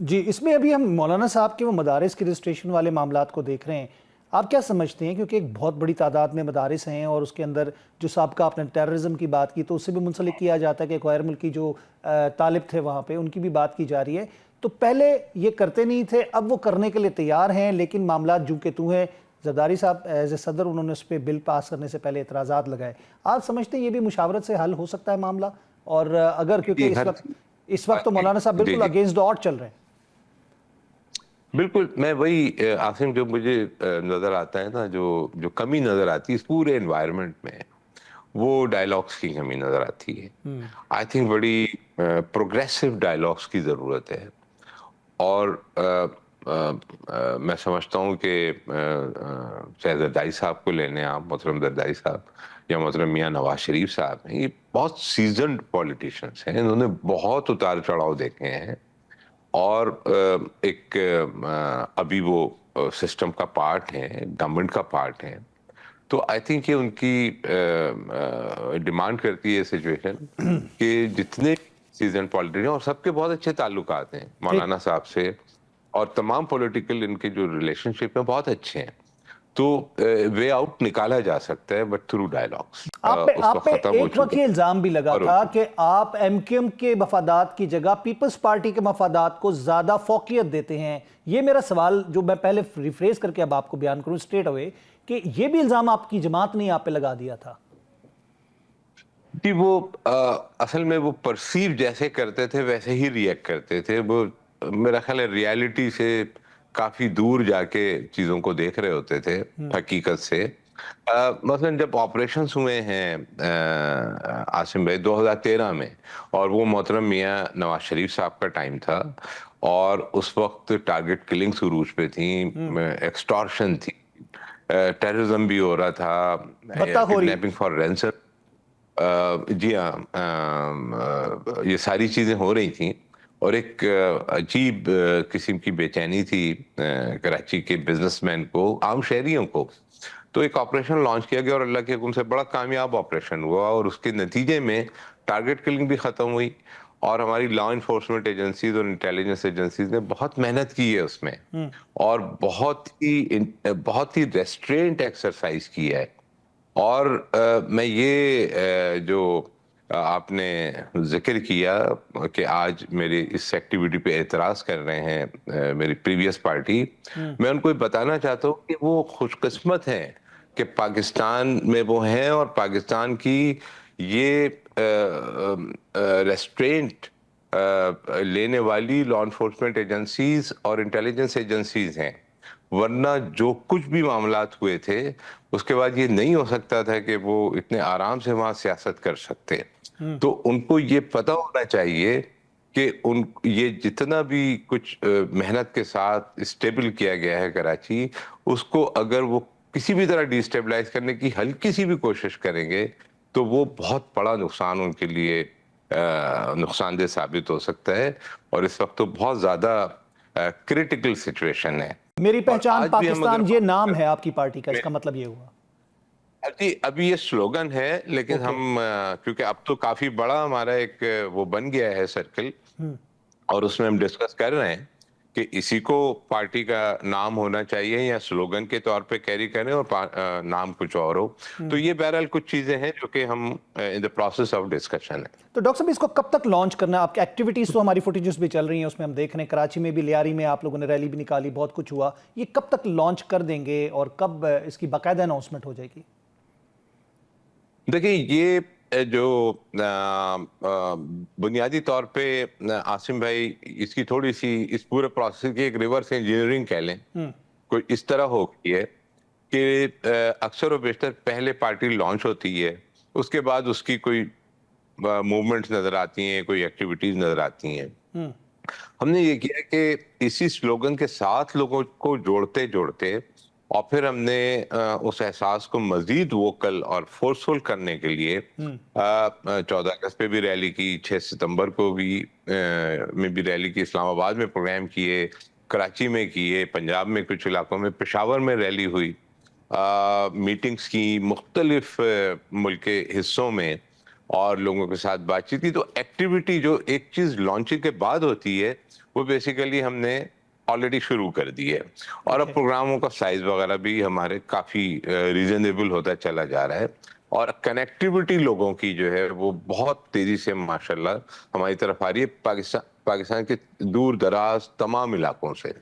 جی، اس میں ابھی ہم مولانا صاحب کے وہ مدارس کے رجسٹریشن والے معاملات کو دیکھ رہے ہیں. آپ کیا سمجھتے ہیں؟ کیونکہ ایک بہت بڑی تعداد میں مدارس ہیں اور اس کے اندر جو سابقہ آپ نے ٹیررزم کی بات کی تو اس سے بھی منسلک کیا جاتا ہے کہ غیر ملکی جو طالب تھے وہاں پہ ان کی بھی بات کی جا رہی ہے. تو پہلے یہ کرتے نہیں تھے، اب وہ کرنے کے لیے تیار ہیں، لیکن معاملات جو کہ تو ہیں. زرداری صاحب ایز اے صدر انہوں نے اس پہ بل پاس کرنے سے پہلے اعتراضات لگائے. آپ سمجھتے ہیں یہ بھی مشاورت سے حل ہو سکتا ہے معاملہ؟ اور اگر کیونکہ اس وقت تو مولانا صاحب بالکل اگینسٹ دا آڈ چل رہے ہیں. بالکل، میں وہی عاصم جو مجھے نظر آتا ہے نا، جو کمی نظر آتی ہے اس پورے انوائرمنٹ میں، وہ ڈائلاگس کی کمی نظر آتی ہے. آئی تھنک بڑی پروگریسو ڈائلاگس کی ضرورت ہے. اور میں سمجھتا ہوں کہ چاہے زرداری صاحب کو لینے آپ، محترم زرداری صاحب یا محترم میاں نواز شریف صاحب ہیں، یہ بہت سیزنڈ پولیٹیشینس ہیں. انہوں نے بہت اتار چڑھاؤ دیکھے ہیں اور ایک ابھی وہ سسٹم کا پارٹ ہیں، گورنمنٹ کا پارٹ ہیں. تو آئی تھنک یہ ان کی ڈیمانڈ کرتی ہے سچویشن کہ جتنے سیزن پولیٹیشین، اور سب کے بہت اچھے تعلقات ہیں مولانا صاحب سے، اور تمام پولیٹیکل ان کے جو ریلیشن شپ ہیں بہت اچھے ہیں. تو وے آؤٹ نکالا جا سکتا ہے، بٹ تھرو ڈائلاگس. آپ پہ ایک وقت یہ الزام بھی لگا تھا کہ آپ ایم کیو ایم کے مفادات کی جگہ پیپلز پارٹی کے مفادات کو زیادہ فوقیت دیتے ہیں. یہ میرا سوال جو میں پہلے ریفریز کر کے اب آپ کو بیان کروں اسٹریٹ اوے، کہ یہ بھی الزام آپ کی جماعت نے آپ پہ لگا دیا تھا. جی، وہ اصل میں وہ پرسیو جیسے کرتے تھے ویسے ہی ریئیکٹ کرتے تھے. وہ میرا خیال ہے ریالٹی سے کافی دور جا کے چیزوں کو دیکھ رہے ہوتے تھے حقیقت سے. مثلا جب آپریشنز ہوئے ہیں عاصم بھائی 2013 میں، اور وہ محترم میاں نواز شریف صاحب کا ٹائم تھا، اور اس وقت ٹارگٹ کلنگز عروج پہ تھیں، ایکسٹارشن تھی، ٹیررزم بھی ہو رہا تھا، کڈنیپنگ فار رینسم. جی ہاں، یہ ساری چیزیں ہو رہی تھیں، اور ایک عجیب قسم کی بے چینی تھی کراچی کے بزنس مین کو، عام شہریوں کو. تو ایک آپریشن لانچ کیا گیا اور اللہ کے حکم سے بڑا کامیاب آپریشن ہوا، اور اس کے نتیجے میں ٹارگٹ کلنگ بھی ختم ہوئی. اور ہماری لا انفورسمنٹ ایجنسیز اور انٹیلیجنس ایجنسیز نے بہت محنت کی ہے اس میں، اور بہت ہی ریسٹرینٹ ایکسرسائز کی ہے. اور میں یہ جو آپ نے ذکر کیا کہ آج میری اس ایکٹیویٹی پہ اعتراض کر رہے ہیں میری پریویس پارٹی، میں ان کو بتانا چاہتا ہوں کہ وہ خوش قسمت ہیں کہ پاکستان میں وہ ہیں، اور پاکستان کی یہ ریسٹرینٹ لینے والی لا انفورسمنٹ ایجنسیز اور انٹیلیجنس ایجنسیز ہیں. ورنہ جو کچھ بھی معاملات ہوئے تھے اس کے بعد یہ نہیں ہو سکتا تھا کہ وہ اتنے آرام سے وہاں سیاست کر سکتے. تو ان کو یہ پتہ ہونا چاہیے کہ یہ جتنا بھی کچھ محنت کے ساتھ اسٹیبل کیا گیا ہے کراچی، اس کو اگر وہ کسی بھی طرح ڈی اسٹیبلائز کرنے کی ہلکی سی بھی کوشش کریں گے تو وہ بہت بڑا نقصان ان کے لیے نقصان دہ ثابت ہو سکتا ہے. اور اس وقت تو بہت زیادہ کریٹیکل سچویشن ہے. میری پہچان پاکستان یہ نام ہے آپ کی پارٹی کا، اس کا مطلب یہ ہوا؟ جی، ابھی یہ سلوگن ہے، لیکن ہم کیونکہ اب تو کافی بڑا ہمارا ایک وہ بن گیا ہے سرکل، اور اس میں ہم ڈسکس کر رہے ہیں کہ اسی کو پارٹی کا نام ہونا چاہیے یا سلوگن کے طور پہ کیری کریں اور نام کچھ اور ہو. تو یہ بہرحال کچھ چیزیں ہیں جو کہ ہم ان دی پروسیس آف ڈسکشن ہے. تو ڈاکٹر صاحب اس کو کب تک لانچ کرنا ہے؟ آپ کی ایکٹیویٹیز تو ہماری فوٹیجز بھی چل رہی ہیں، اس میں ہم دیکھ رہے ہیں کراچی میں بھی، لیاری میں آپ لوگوں نے ریلی بھی نکالی، بہت کچھ ہوا. یہ کب تک لانچ کر دیں گے اور کب اس کی باقاعدہ اناؤنسمنٹ ہو جائے گی؟ دیکھیں، یہ جو بنیادی طور پہ عاصم بھائی اس کی تھوڑی سی اس پورے پروسیس کی ایک ریورس انجینئرنگ کہہ لیں، کوئی اس طرح ہو گئی ہے کہ اکثر و بیشتر پہلے پارٹی لانچ ہوتی ہے، اس کے بعد اس کی کوئی موومنٹس نظر آتی ہیں، کوئی ایکٹیویٹیز نظر آتی ہیں. ہم نے یہ کیا کہ اسی سلوگن کے ساتھ لوگوں کو جوڑتے جوڑتے، اور پھر ہم نے اس احساس کو مزید ووکل اور فورسفل کرنے کے لیے 14 اگست پہ بھی ریلی کی، 6 ستمبر کو بھی میں بھی ریلی کی، اسلام آباد میں پروگرام کیے، کراچی میں کیے، پنجاب میں کچھ علاقوں میں، پشاور میں ریلی ہوئی، میٹنگز کی مختلف ملک کے حصوں میں، اور لوگوں کے ساتھ بات چیت کی. تو ایکٹیویٹی جو ایک چیز لانچنگ کے بعد ہوتی ہے وہ بیسیکلی ہم نے آلریڈی شروع کر دی ہے، اور اب پروگراموں کا سائز وغیرہ بھی ہمارے کافی ریزنیبل ہوتا چلا جا رہا ہے، اور کنیکٹیوٹی لوگوں کی جو ہے وہ بہت تیزی سے ماشاءاللہ ہماری طرف آ رہی ہے، پاکستان کے دور دراز تمام علاقوں سے۔